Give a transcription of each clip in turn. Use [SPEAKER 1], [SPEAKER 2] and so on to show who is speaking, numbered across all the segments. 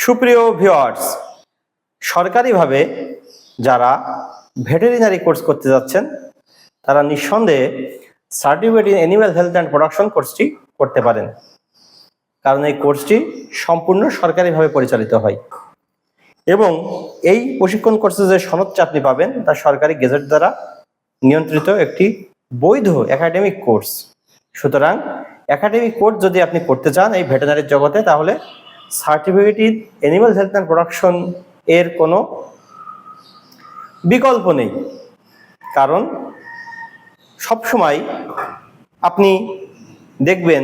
[SPEAKER 1] সুপ্রিয় ভিউয়ার্স, সরকারিভাবে যারা ভেটেরিনারি কোর্স করতে যাচ্ছেন তারা নিঃসন্দেহে certificate in animal health and production কোর্সটি করতে পারেন, কারণ এই কোর্সটি সম্পূর্ণ সরকারিভাবে পরিচালিত হয় এবং এই প্রশিক্ষণ কোর্সে যে সনদটি আপনি পাবেন তা সরকারি গেজেট দ্বারা নিয়ন্ত্রিত একটি বৈধ একাডেমিক কোর্স। সুতরাং একাডেমিক কোর্স যদি আপনি করতে চান এই ভেটেরিনারির জগতে, তাহলে certificate in animal health and production এর কোনো বিকল্প নেই। কারণ সবসময় আপনি দেখবেন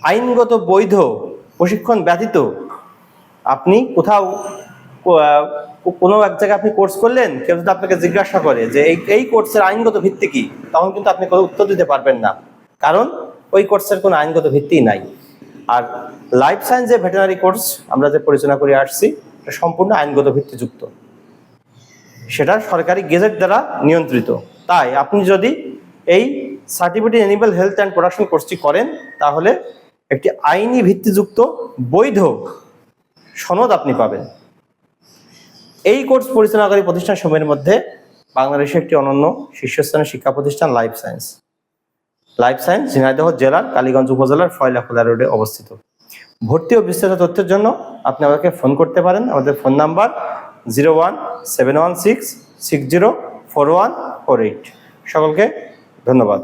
[SPEAKER 1] আইনগত বৈধ প্রশিক্ষণ ব্যতীত আপনি কোথাও কোনো এক জায়গায় আপনি কোর্স করলেন, কেউ যদি আপনাকে জিজ্ঞাসা করে যে এই কোর্সের আইনগত ভিত্তি কি, তখন কিন্তু আপনি কোনো উত্তর দিতে পারবেন না, কারণ ওই কোর্সের কোনো আইনগত ভিত্তি নাই। আর লাইফ সায়েন্স যে ভেটেরিনারি কোর্স আমরা যে পরিচালনা করে আসছি এটা সম্পূর্ণ আইনগত ভিত্তিযুক্ত, সেটা সরকারি গেজেট দ্বারা নিয়ন্ত্রিত। তাই আপনি যদি এই certificate animal health and production কোর্সটি করেন তাহলে একটি আইনি ভিত্তিযুক্ত বৈধ সনদ আপনি পাবেন। এই কোর্স পরিচালনাকারী প্রতিষ্ঠানসমূহের মধ্যে বাংলাদেশে একটি অনন্য শীর্ষস্থানীয় শিক্ষা প্রতিষ্ঠান life science. Life science Jhenaidah জেলার কালীগঞ্জ উপজেলার ফয়লাখোলা রোডে অবস্থিত। ভর্তি ও বিস্তারিত তথ্যের জন্য আপনি আমাকে ফোন করতে পারেন। আমাদের ফোন নাম্বার 01716604148। সকলকে ধন্যবাদ।